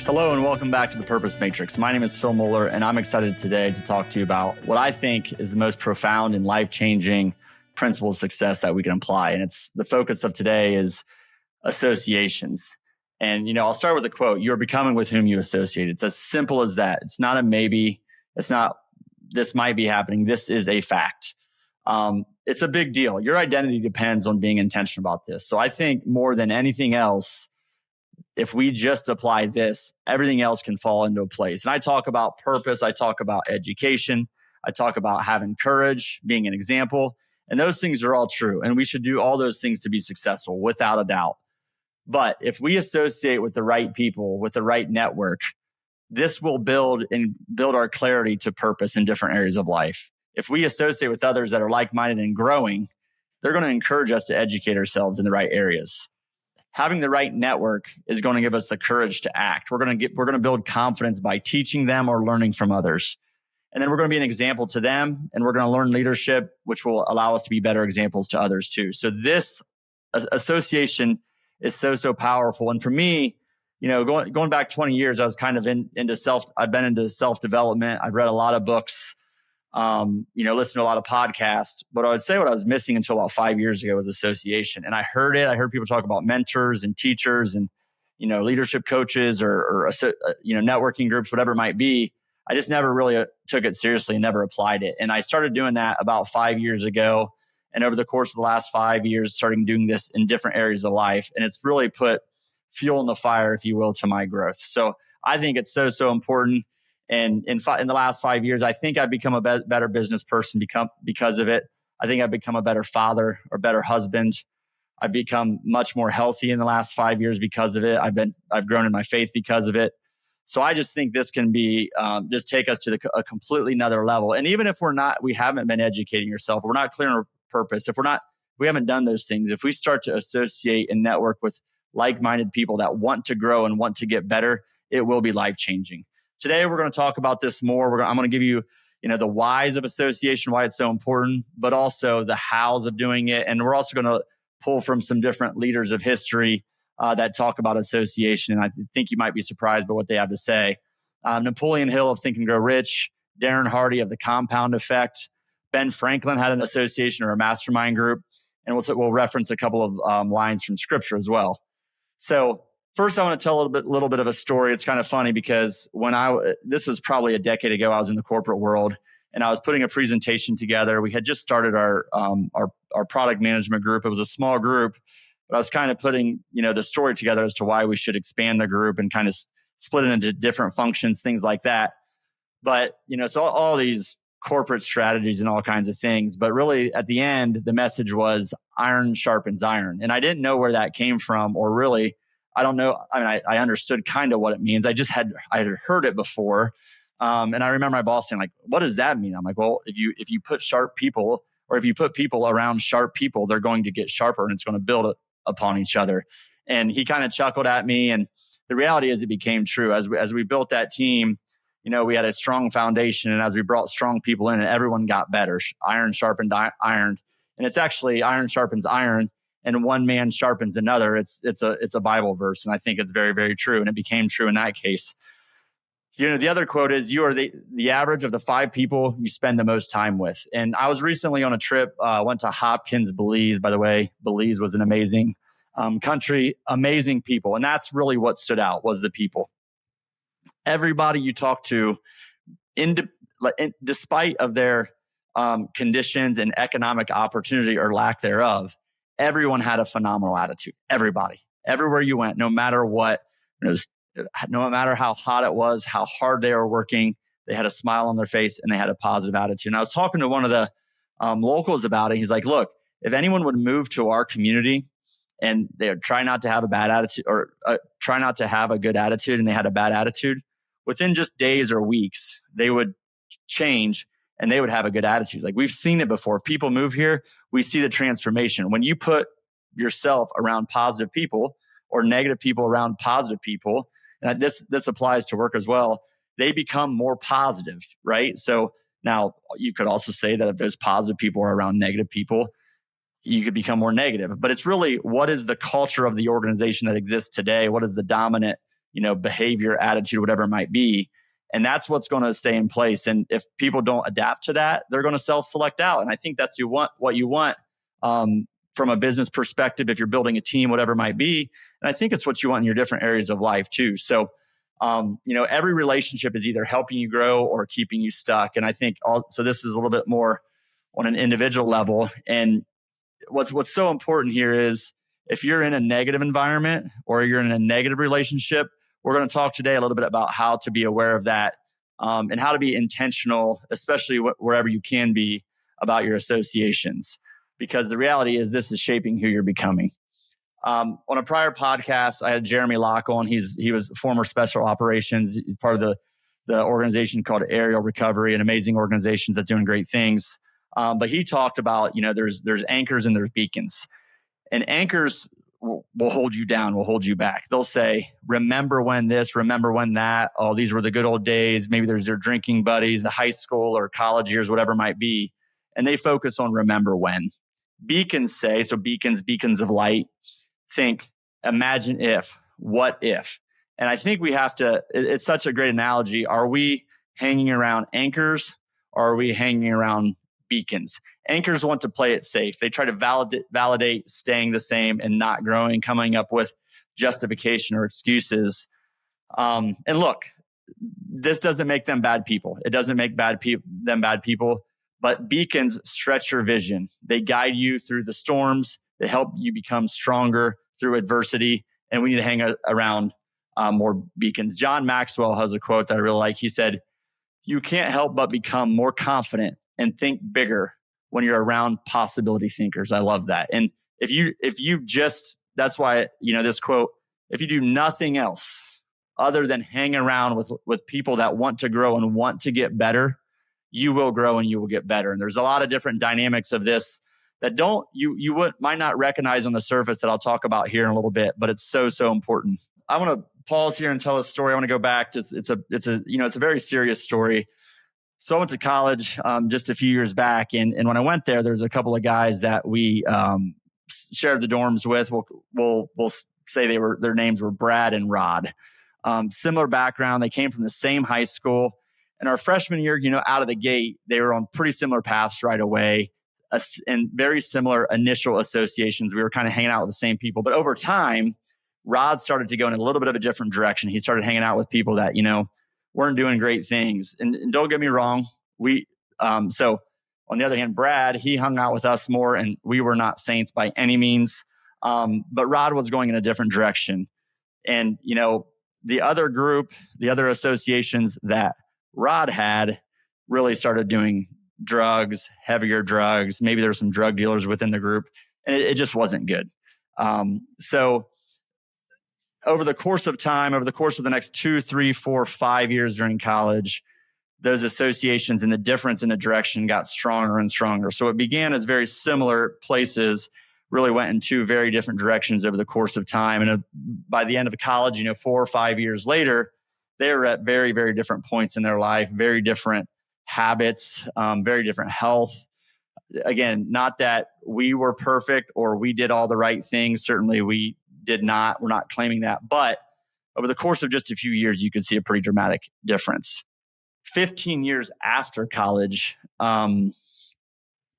Hello and welcome back to the Purpose Matrix. My name is Phil Mueller and I'm excited today to talk to you about what I think is the most profound and life-changing principle of success that we can apply. And it's the focus of today is associations. And, I'll start with a quote. You are becoming with whom you associate. It's as simple as that. It's not a maybe. It's not, this might be happening. This is a fact. It's a big deal. Your identity depends on being intentional about this. So I think more than anything else, if we just apply this, everything else can fall into place. And I talk about purpose. I talk about education. I talk about having courage, being an example. And those things are all true. And we should do all those things to be successful without a doubt. But if we associate with the right people, with the right network, this will build our clarity to purpose in different areas of life. If we associate with others that are like-minded and growing, they're going to encourage us to educate ourselves in the right areas. Having the right network is going to give us the courage to act. We're going to build confidence by teaching them or learning from others. And then we're going to be an example to them, and we're going to learn leadership, which will allow us to be better examples to others too. So this association is so powerful. And for me, going back 20 years, I was kind of I've been into self-development. I've read a lot of books, listened to a lot of podcasts. But I would say what I was missing until about 5 years ago was association. And I heard people talk about mentors and teachers and, leadership coaches or networking groups, whatever it might be. I just never really took it seriously and never applied it. And I started doing that about 5 years ago. And over the course of the last 5 years, starting doing this in different areas of life. And it's really put fuel in the fire, if you will, to my growth. So I think it's so important. And in the last 5 years, I think I've become a better business person because of it. I think I've become a better father or better husband. I've become much more healthy in the last 5 years because of it. I've grown in my faith because of it. So I just think this can be just take us to a completely another level. And even if we haven't been educating ourselves, we're not clear on our purpose. If we haven't done those things, if we start to associate and network with like-minded people that want to grow and want to get better, it will be life-changing. Today, we're going to talk about this more. I'm going to give you, the whys of association, why it's so important, but also the hows of doing it. And we're also going to pull from some different leaders of history that talk about association. And I think you might be surprised by what they have to say. Napoleon Hill of Think and Grow Rich, Darren Hardy of The Compound Effect, Ben Franklin had an association or a mastermind group. And we'll reference a couple of lines from scripture as well. So first, I want to tell a little bit of a story. It's kind of funny because this was probably a decade ago, I was in the corporate world and I was putting a presentation together. We had just started our product management group. It was a small group, but I was kind of putting, the story together as to why we should expand the group and kind of split it into different functions, things like that. But, so all these corporate strategies and all kinds of things. But really at the end, the message was iron sharpens iron. And I didn't know where that came from, or really, I don't know. I mean, I understood kind of what it means. I had heard it before. And I remember my boss saying, like, what does that mean? I'm like, well, if you put sharp people, or if you put people around sharp people, they're going to get sharper and it's going to build upon each other. And he kind of chuckled at me. And the reality is it became true. As we built that team, we had a strong foundation. And as we brought strong people in, everyone got better. Iron sharpened iron. And it's actually iron sharpens iron. And one man sharpens another. It's a Bible verse. And I think it's very, very true. And it became true in that case. The other quote is, you are the average of the 5 people you spend the most time with. And I was recently on a trip, went to Hopkins, Belize. By the way, Belize was an amazing country, amazing people. And that's really what stood out, was the people. Everybody you talk to, despite of their conditions and economic opportunity or lack thereof, everyone had a phenomenal attitude. Everybody, everywhere you went, no matter what, no matter how hot it was, how hard they were working, they had a smile on their face and they had a positive attitude. And I was talking to one of the locals about it. He's like, look, if anyone would move to our community and they try not to have a bad attitude or try not to have a good attitude and they had a bad attitude, within just days or weeks, they would change and they would have a good attitude. Like, we've seen it before. If people move here, we see the transformation. When you put yourself around positive people or negative people around positive people, and this applies to work as well, they become more positive, right? So now you could also say that if those positive people are around negative people, you could become more negative. But it's really, what is the culture of the organization that exists today? What is the dominant behavior, attitude, whatever it might be. And that's what's going to stay in place. And if people don't adapt to that, they're going to self-select out. And I think that's what you want from a business perspective, if you're building a team, whatever it might be. And I think it's what you want in your different areas of life too. So, every relationship is either helping you grow or keeping you stuck. And I think so this is a little bit more on an individual level. And what's so important here is if you're in a negative environment or you're in a negative relationship, we're going to talk today a little bit about how to be aware of that and how to be intentional, especially wherever you can be, about your associations. Because the reality is this is shaping who you're becoming. On a prior podcast, I had Jeremy Locke on. He was former special operations. He's part of the organization called Aerial Recovery, an amazing organization that's doing great things. But he talked about, there's anchors and there's beacons. And anchors will hold you down, will hold you back. They'll say, remember when this, remember when that. Oh, these were the good old days. Maybe there's their drinking buddies, the high school or college years, whatever it might be. And they focus on remember when. Beacons say, so beacons of light, think, imagine if, what if. And I think we have to, it's such a great analogy. Are we hanging around anchors or are we hanging around beacons? Anchors want to play it safe. They try to validate staying the same and not growing, coming up with justification or excuses. And look, this doesn't make them bad people. It doesn't make them bad people. But beacons stretch your vision. They guide you through the storms. They help you become stronger through adversity. And we need to hang around more beacons. John Maxwell has a quote that I really like. He said, "You can't help but become more confident and think bigger when you're around possibility thinkers." I love that. And if you just, that's why, this quote, if you do nothing else other than hang around with people that want to grow and want to get better, you will grow and you will get better. And there's a lot of different dynamics of this that might not recognize on the surface that I'll talk about here in a little bit, but it's so important. I want to pause here and tell a story. I want to go back. It's a very serious story. So I went to college just a few years back, and when I went there was a couple of guys that we shared the dorms with. We'll say their names were Brad and Rod. Similar background. They came from the same high school. And our freshman year, out of the gate, they were on pretty similar paths right away and very similar initial associations. We were kind of hanging out with the same people. But over time, Rod started to go in a little bit of a different direction. He started hanging out with people that, weren't doing great things. And don't get me wrong. So on the other hand, Brad, he hung out with us more and we were not saints by any means. But Rod was going in a different direction. And, the other group, the other associations that Rod had really started doing drugs, heavier drugs. Maybe there were some drug dealers within the group, and it just wasn't good. So over the course of time, over the course of the next 2, 3, 4, 5 years during college, those associations and the difference in the direction got stronger and stronger. So it began as very similar places, really went in two very different directions over the course of time. And by the end of college, 4 or 5 years later, they were at very, very different points in their life, very different habits, very different health. Again, not that we were perfect or we did all the right things. Certainly we did not. We're not claiming that. But over the course of just a few years, you could see a pretty dramatic difference. 15 years after college, for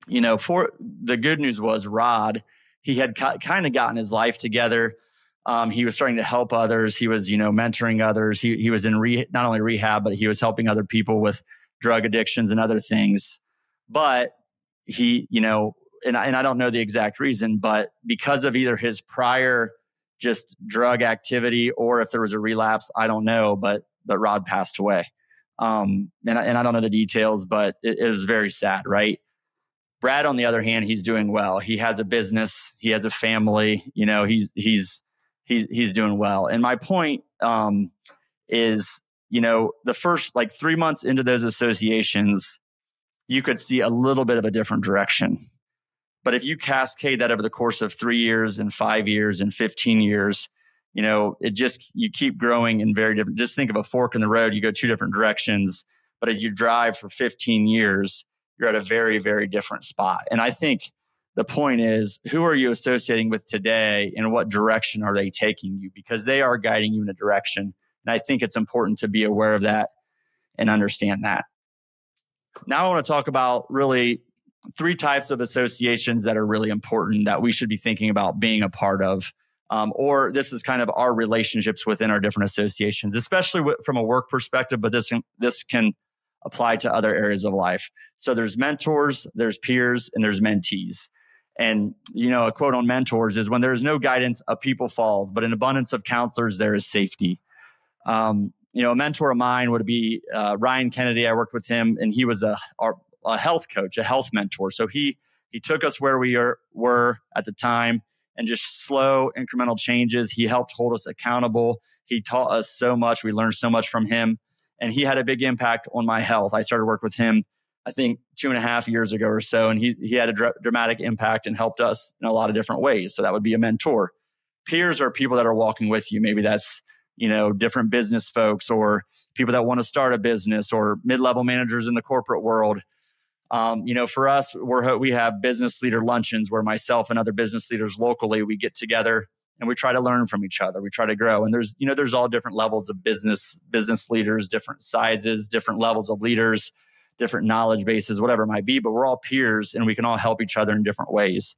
the good news was Rod, he had kind of gotten his life together. He was starting to help others. He was, mentoring others. He was in not only rehab, but he was helping other people with drug addictions and other things. But he, and I don't know the exact reason, but because of either his prior just drug activity or if there was a relapse, I don't know, but Rod passed away. And I don't know the details, but it was very sad, right? Brad, on the other hand, he's doing well. He has a business. He has a family. He's doing well. And my point is, the first 3 months into those associations, you could see a little bit of a different direction. But if you cascade that over the course of 3 years and 5 years and 15 years, you keep growing in very different. Just think of a fork in the road. You go two different directions, but as you drive for 15 years, you're at a very, very different spot. And I think The point is, who are you associating with today and what direction are they taking you? Because they are guiding you in a direction. And I think it's important to be aware of that and understand that. Now I want to talk about really 3 types of associations that are really important that we should be thinking about being a part of. Or this is kind of our relationships within our different associations, especially from a work perspective, but this can apply to other areas of life. So there's mentors, there's peers, and there's mentees. And, a quote on mentors is, when there is no guidance, a people falls, but in abundance of counselors, there is safety. A mentor of mine would be Ryan Kennedy. I worked with him, and he was a health coach, a health mentor. So he took us where we were at the time, and just slow incremental changes. He helped hold us accountable. He taught us so much. We learned so much from him, and he had a big impact on my health. I started work with him, I think 2.5 years ago or so, and he had a dramatic impact and helped us in a lot of different ways. So that would be a mentor. Peers are people that are walking with you. Maybe that's different business folks, or people that want to start a business, or mid-level managers in the corporate world. For us, we have business leader luncheons where myself and other business leaders locally, we get together and we try to learn from each other. We try to grow. And there's all different levels of business leaders, different sizes, different levels of leaders, different knowledge bases, whatever it might be. But we're all peers, and we can all help each other in different ways.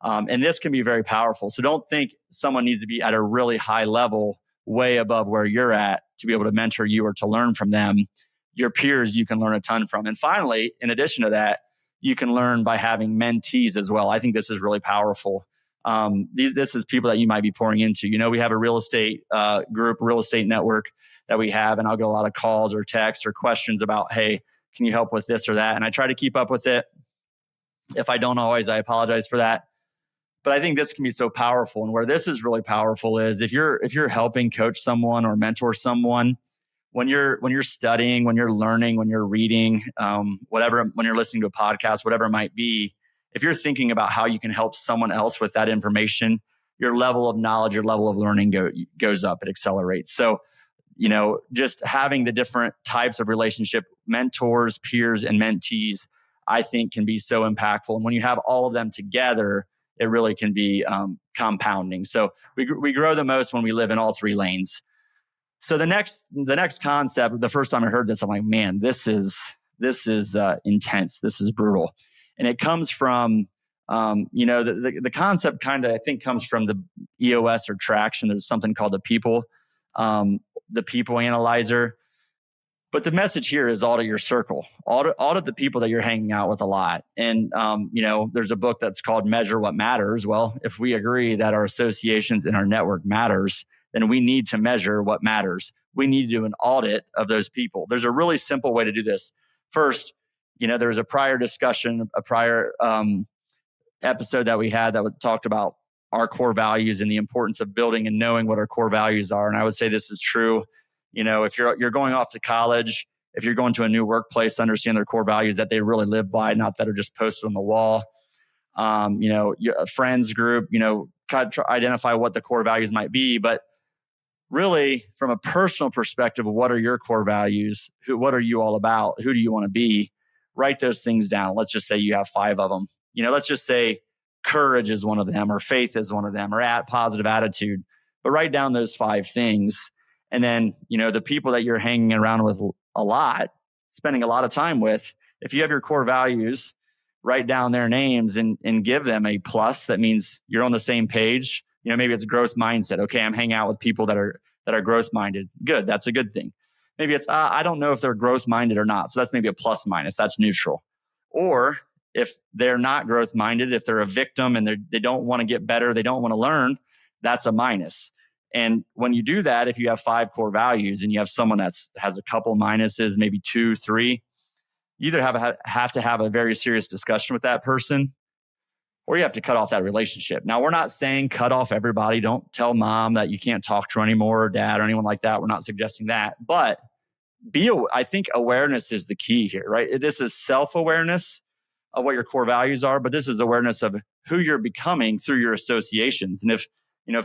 And this can be very powerful. So don't think someone needs to be at a really high level, way above where you're at, to be able to mentor you or to learn from them. Your peers, you can learn a ton from. And finally, in addition to that, you can learn by having mentees as well. I think this is really powerful. This is people that you might be pouring into. We have a real estate group, real estate network that we have, and I'll get a lot of calls or texts or questions about, hey, can you help with this or that? And I try to keep up with it. If I don't always, I apologize for that. But I think this can be so powerful. And where this is really powerful is if you're helping coach someone or mentor someone, when you're studying, when you're learning, when you're reading, whatever, when you're listening to a podcast, whatever it might be, if you're thinking about how you can help someone else with that information, your level of knowledge, your level of learning goes up. It accelerates. So, just having the different types of relationship, mentors, peers, and mentees, I think can be so impactful. And when you have all of them together, it really can be compounding. So we grow the most when we live in all 3 lanes. So the next concept, the first time I heard this, I'm like, man, this is intense. This is brutal. And it comes from, the concept kind of, I think, comes from the EOS or traction. There's something called the people analyzer. But the message here is audit your circle, audit the people that you're hanging out with a lot. And, there's a book that's called Measure What Matters. Well, if we agree that our associations in our network matters, then we need to measure what matters. We need to do an audit of those people. There's a really simple way to do this. First, there was a prior discussion, a prior episode that we had that talked about our core values and the importance of building and knowing what our core values are. And I would say this is true. If you're going off to college, if you're going to a new workplace, understand their core values that they really live by, not that are just posted on the wall. Your friends group, identify what the core values might be, but really, from a personal perspective, what are your core values? What are you all about? Who do you want to be? Write those things down. Let's just say you have 5 of them. Let's just say courage is one of them, or faith is one of them, or positive attitude. But write down those 5 things. And then, the people that you're hanging around with a lot, spending a lot of time with, if you have your core values, write down their names and give them a plus. That means you're on the same page. Maybe it's growth mindset. Okay, I'm hanging out with people that are growth minded. Good. That's a good thing. Maybe it's, I don't know if they're growth minded or not. So that's maybe a plus minus. That's neutral. Or if they're not growth minded, if they're a victim and they don't want to get better, they don't want to learn, that's a minus. And when you do that, if you have 5 core values and you have someone has a couple minuses, maybe 2, 3, you either have to have a very serious discussion with that person, or you have to cut off that relationship. Now, we're not saying cut off everybody. Don't tell mom that you can't talk to her anymore, or dad, or anyone like that. We're not suggesting that. But I think awareness is the key here, right? This is self-awareness of what your core values are, but this is awareness of who you're becoming through your associations. And if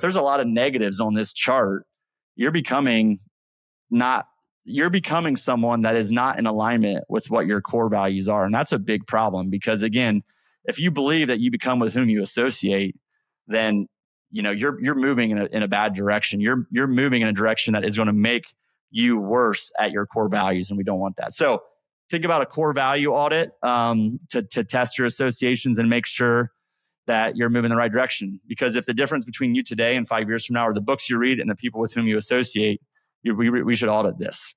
there's a lot of negatives on this chart, you're becoming someone that is not in alignment with what your core values are. And that's a big problem because, again, if you believe that you become with whom you associate, then you're moving in a bad direction. You're moving in a direction that is going to make you worse at your core values, and we don't want that. So think about a core value audit to test your associations and make sure that you're moving in the right direction. Because if the difference between you today and 5 years from now are the books you read and the people with whom you associate, we should audit this.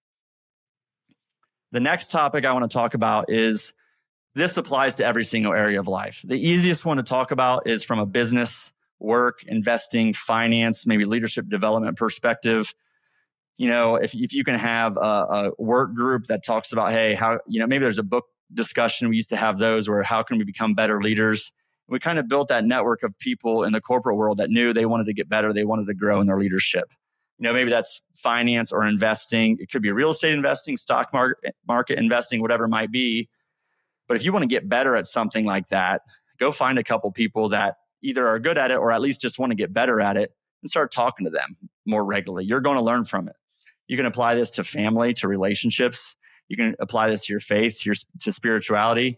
The next topic I want to talk about is, this applies to every single area of life. The easiest one to talk about is from a business, work, investing, finance, maybe leadership development perspective. If you can have a work group that talks about, hey, how, maybe there's a book discussion. We used to have those where how can we become better leaders? We kind of built that network of people in the corporate world that knew they wanted to get better. They wanted to grow in their leadership. Maybe that's finance or investing. It could be real estate investing, stock market investing, whatever it might be. But if you want to get better at something like that, go find a couple people that either are good at it or at least just want to get better at it and start talking to them more regularly. You're going to learn from it. You can apply this to family, to relationships. You can apply this to your faith, to spirituality.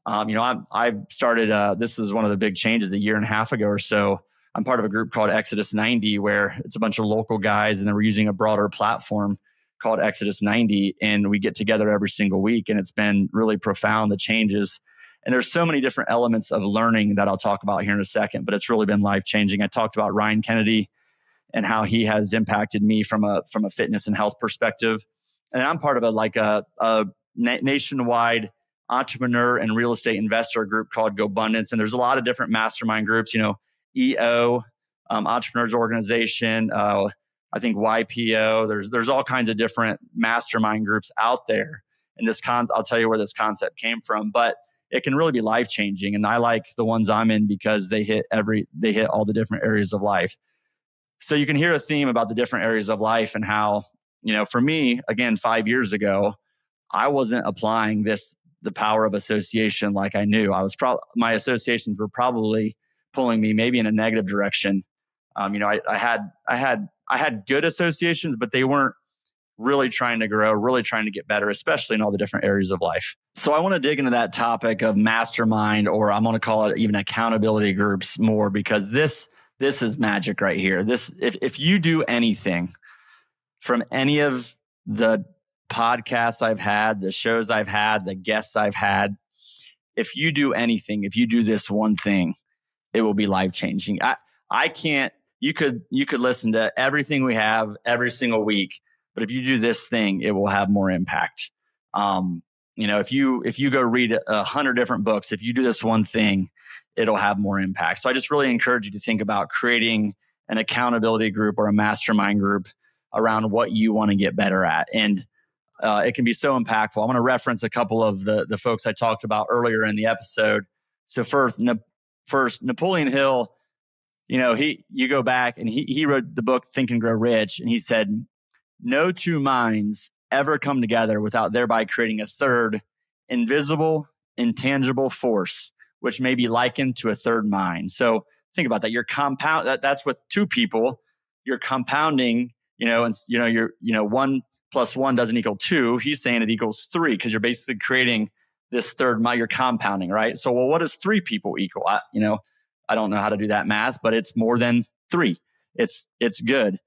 I've started, this is one of the big changes a year and a half ago or so. I'm part of a group called Exodus 90, where it's a bunch of local guys, and then we're using a broader platform called Exodus 90. And we get together every single week, and it's been really profound, the changes. And there's so many different elements of learning that I'll talk about here in a second, but it's really been life-changing. I talked about Ryan Kennedy and how he has impacted me from a fitness and health perspective. And I'm part of a nationwide entrepreneur and real estate investor group called GoBundance. And there's a lot of different mastermind groups, EO, Entrepreneurs Organization, I think YPO. There's all kinds of different mastermind groups out there. And I'll tell you where this concept came from, but it can really be life-changing. And I like the ones I'm in because they hit all the different areas of life. So you can hear a theme about the different areas of life and how, for me, again, 5 years ago, I wasn't applying the power of association like I knew. My associations were probably pulling me maybe in a negative direction. I had good associations, but they weren't really trying to grow, really trying to get better, especially in all the different areas of life. So I want to dig into that topic of mastermind, or I'm going to call it even accountability groups more, because this is magic right here. If you do anything from any of the podcasts I've had, the shows I've had, the guests I've had, if you do anything, if you do this one thing, it will be life-changing. You could listen to everything we have every single week, but if you do this thing, it will have more impact. If you go read 100 different books, if you do this one thing, it'll have more impact. So I just really encourage you to think about creating an accountability group or a mastermind group around what you want to get better at. And it can be so impactful. I'm going to reference a couple of the folks I talked about earlier in the episode. So first, Napoleon Hill, you go back and he wrote the book Think and Grow Rich. And he said, no two minds ever come together without thereby creating a third invisible, intangible force, which may be likened to a third mind. So think about that. That's with two people. You're compounding, and you're 1 + 1 doesn't equal 2. He's saying it equals 3, because you're basically creating this third mind. You're compounding, right? So, what does 3 people equal? I don't know how to do that math, but it's more than 3. It's good.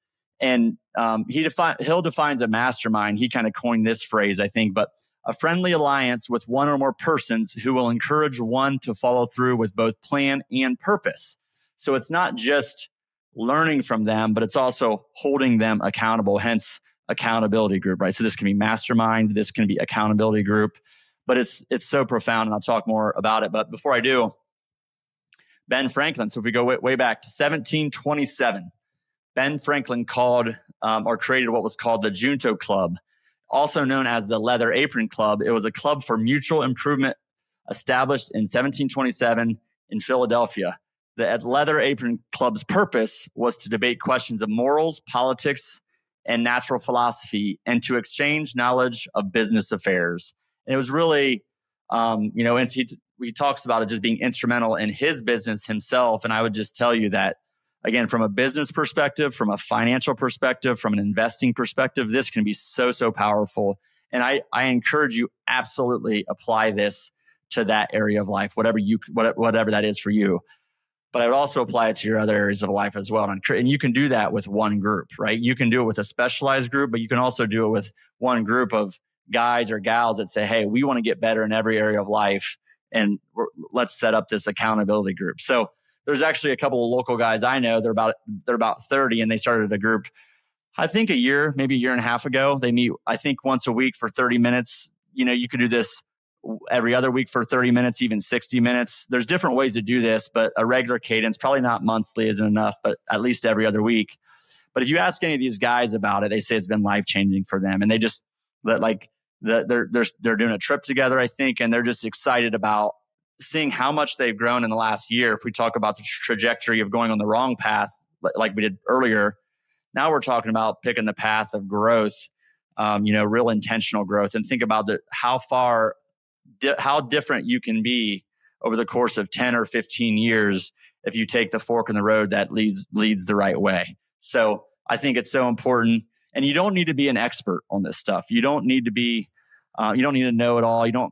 And Hill defines a mastermind. He kind of coined this phrase, I think, but a friendly alliance with one or more persons who will encourage one to follow through with both plan and purpose. So it's not just learning from them, but it's also holding them accountable, hence accountability group, right? So this can be mastermind, this can be accountability group, but it's so profound, and I'll talk more about it. But before I do, Ben Franklin. So if we go way back to 1727, Ben Franklin called or created what was called the Junto Club, also known as the Leather Apron Club. It was a club for mutual improvement established in 1727 in Philadelphia. The Leather Apron Club's purpose was to debate questions of morals, politics, and natural philosophy, and to exchange knowledge of business affairs. And it was really, he talks about it just being instrumental in his business himself. And I would just tell you that, again, from a business perspective, from a financial perspective, from an investing perspective, this can be so, so powerful. And I encourage you absolutely apply this to that area of life, whatever that is for you. But I would also apply it to your other areas of life as well. And you can do that with one group, right? You can do it with a specialized group, but you can also do it with one group of guys or gals that say, hey, we want to get better in every area of life. And let's set up this accountability group. So there's actually a couple of local guys I know. They're about 30, and they started a group, I think maybe a year and a half ago. They meet, I think, once a week for 30 minutes. You could do this every other week for 30 minutes, even 60 minutes. There's different ways to do this, but a regular cadence, probably not monthly isn't enough, but at least every other week. But if you ask any of these guys about it, they say it's been life-changing for them. And they just, they're doing a trip together, I think, and they're just excited about seeing how much they've grown in the last year. If we talk about the trajectory of going on the wrong path, like we did earlier, now we're talking about picking the path of growth, real intentional growth, and think about how different you can be over the course of 10 or 15 years if you take the fork in the road that leads the right way. So I think it's so important. And you don't need to be an expert on this stuff. You don't need to be, you don't need to know it all. You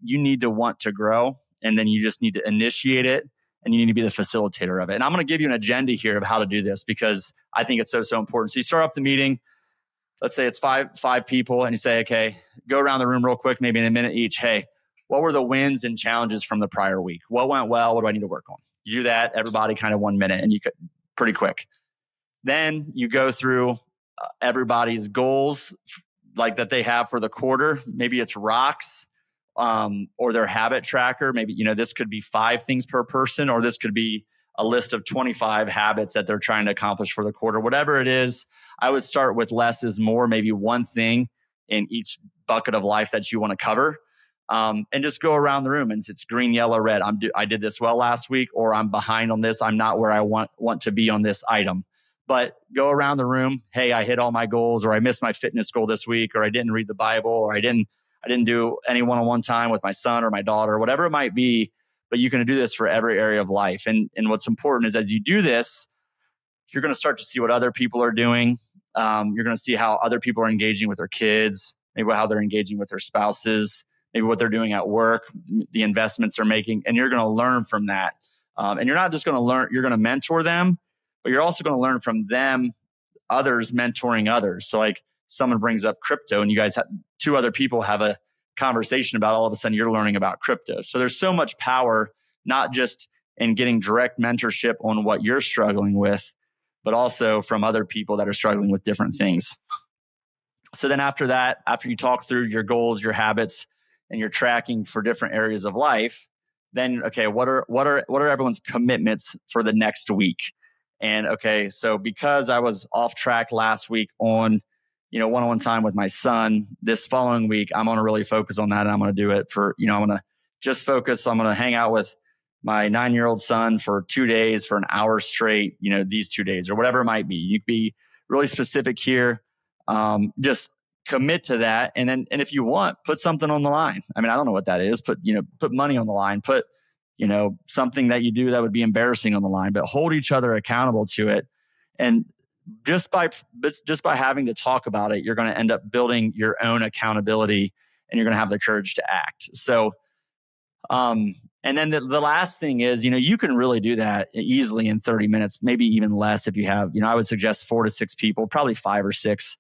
need to want to grow, and then you just need to initiate it, and you need to be the facilitator of it. And I'm going to give you an agenda here of how to do this, because I think it's so important. So you start off the meeting. Let's say it's five people, and you say, okay, go around the room real quick, maybe in a minute each. Hey, what were the wins and challenges from the prior week? What went well? What do I need to work on? You do that, everybody kind of 1 minute, and you could pretty quick. Then you go through everybody's goals, like that they have for the quarter. Maybe it's rocks, or their habit tracker. Maybe, this could be 5 things per person, or this could be a list of 25 habits that they're trying to accomplish for the quarter. Whatever it is, I would start with less is more, maybe one thing in each bucket of life that you want to cover. And just go around the room, and it's green, yellow, red. I did this well last week, or I'm behind on this. I'm not where I want to be on this item. But go around the room. Hey, I hit all my goals, or I missed my fitness goal this week, or I didn't read the Bible, or I didn't do any one-on-one time with my son or my daughter, whatever it might be. But you can do this for every area of life. And what's important is, as you do this, you're going to start to see what other people are doing. You're going to see how other people are engaging with their kids, maybe how they're engaging with their spouses, maybe what they're doing at work, the investments they're making, and you're going to learn from that. And you're not just going to learn, you're going to mentor them, but you're also going to learn from them, others mentoring others. So like someone brings up crypto, and you guys have 2 other people have a conversation about, all of a sudden you're learning about crypto. So there's so much power, not just in getting direct mentorship on what you're struggling with, but also from other people that are struggling with different things. So then after that, after you talk through your goals, your habits, and you're tracking for different areas of life, then, okay, what are everyone's commitments for the next week? And okay, so because I was off track last week on, one-on-one time with my son, this following week, I'm going to really focus on that. And I'm going to do it for, I'm going to just focus. I'm going to hang out with my 9-year-old son for 2 days for an hour straight, these 2 days, or whatever it might be. You can be really specific here. Just commit to that. And if you want, put something on the line. I mean, I don't know what that is. Put money on the line, put, something that you do that would be embarrassing on the line, but hold each other accountable to it. And just by having to talk about it, you're going to end up building your own accountability, and you're going to have the courage to act. So, and then the last thing is, you can really do that easily in 30 minutes, maybe even less if you have, I would suggest 4 to 6 people, probably 5 or 6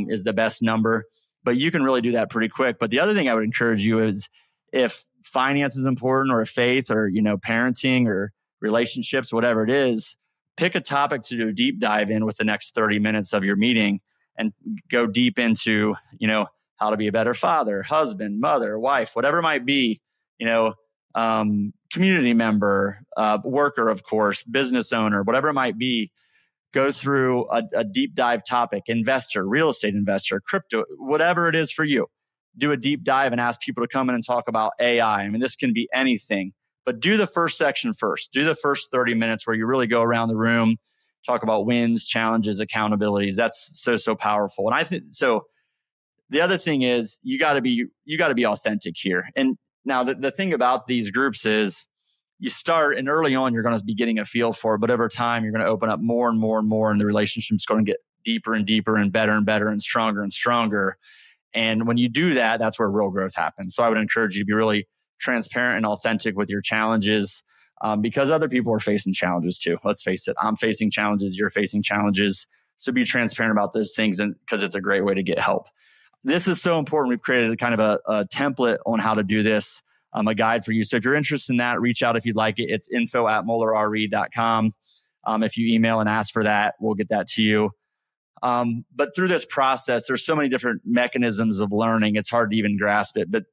is the best number, but you can really do that pretty quick. But the other thing I would encourage you is, if finance is important, or if faith, or, parenting, or relationships, whatever it is, pick a topic to do a deep dive in with the next 30 minutes of your meeting, and go deep into, how to be a better father, husband, mother, wife, whatever it might be, community member, worker, of course, business owner, whatever it might be. Go through a deep dive topic, investor, real estate investor, crypto, whatever it is for you. Do a deep dive and ask people to come in and talk about AI. I mean, this can be anything, but do the first section first. Do the first 30 minutes where you really go around the room, talk about wins, challenges, accountabilities. That's so powerful. And I think so. The other thing is, you got to be authentic here. And now the thing about these groups is, you start, and early on, you're going to be getting a feel for it, but over time, you're going to open up more and more and more, and the relationship's going to get deeper and deeper, and better and stronger and stronger. And when you do that, that's where real growth happens. So I would encourage you to be really transparent and authentic with your challenges, because other people are facing challenges too. Let's face it. I'm facing challenges. You're facing challenges. So be transparent about those things, and because it's a great way to get help. This is so important. We've created a kind of a template on how to do this, a guide for you. So if you're interested in that, reach out if you'd like it. It's info@mollerre.com. If you email and ask for that, we'll get that to you. But through this process, there's so many different mechanisms of learning. It's hard to even grasp it, but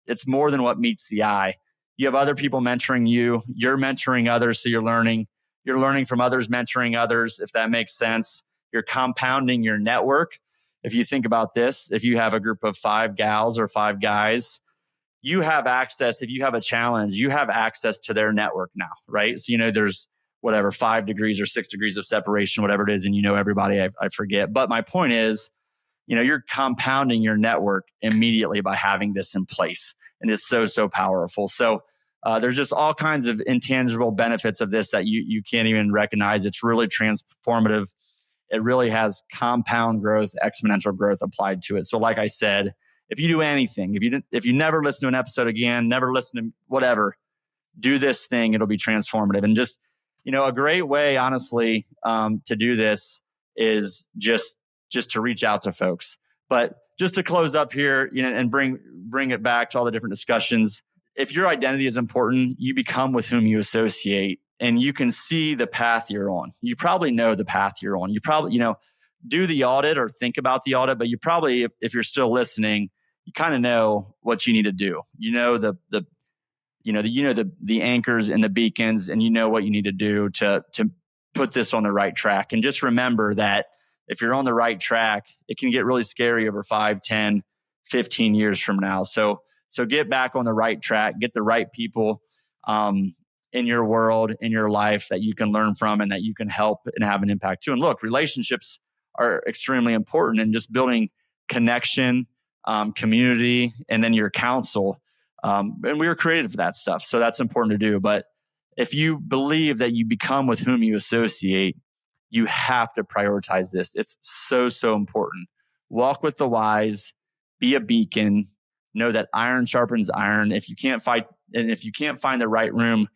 it's more than what meets the eye. You have other people mentoring you. You're mentoring others, so you're learning. You're learning from others, mentoring others, if that makes sense. You're compounding your network. If you think about this, if you have a group of 5 gals or 5 guys, you have access. If you have a challenge, you have access to their network now, right? So, there's 5 degrees or 6 degrees of separation, whatever it is, and everybody, I forget. But my point is, you're compounding your network immediately by having this in place. And it's so powerful. So there's just all kinds of intangible benefits of this that you can't even recognize. It's really transformative. It really has compound growth, exponential growth applied to it. So like I said, if you do anything, if you never listen to an episode again, never listen to whatever, do this thing, it'll be transformative. And just, a great way, honestly, to do this is just to reach out to folks. But just to close up here, and bring it back to all the different discussions. If your identity is important, you become with whom you associate, and you can see the path you're on. You probably know the path you're on. You probably, do the audit or think about the audit, but you probably, if you're still listening, you kind of know what you need to do. The anchors and the beacons, and what you need to do to put this on the right track. And just remember that if you're on the right track, it can get really scary over 5, 10, 15 years from now. So get back on the right track, get the right people in your world, in your life that you can learn from and that you can help and have an impact too. And look, relationships are extremely important, and just building connection, community, and then your counsel. And we were created for that stuff. So that's important to do. But if you believe that you become with whom you associate, you have to prioritize this. It's so important. Walk with the wise, be a beacon, know that iron sharpens iron. If you can't find the right room,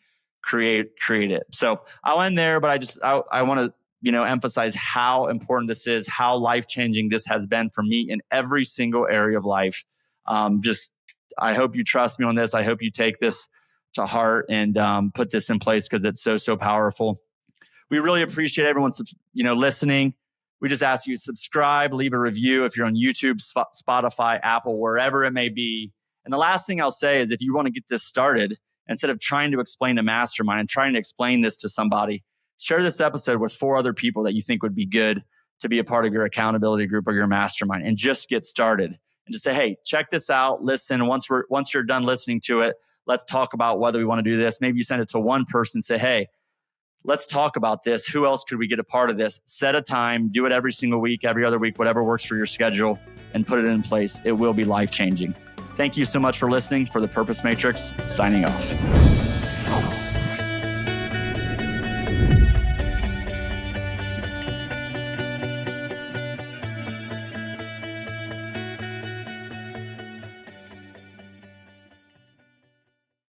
create it. So I'll end there, but I want to, emphasize how important this is, how life-changing this has been for me in every single area of life. I hope you trust me on this. I hope you take this to heart and put this in place, because it's so powerful. We really appreciate everyone, listening. We just ask you to subscribe, leave a review if you're on YouTube, Spotify, Apple, wherever it may be. And the last thing I'll say is, if you want to get this started, instead of trying to explain a mastermind and trying to explain this to somebody, share this episode with 4 other people that you think would be good to be a part of your accountability group or your mastermind, and just get started. And just say, hey, check this out. Listen, once you're done listening to it, let's talk about whether we want to do this. Maybe you send it to one person and say, hey, let's talk about this. Who else could we get a part of this? Set a time, do it every single week, every other week, whatever works for your schedule, and put it in place. It will be life-changing. Thank you so much for listening. For the Purpose Matrix, signing off.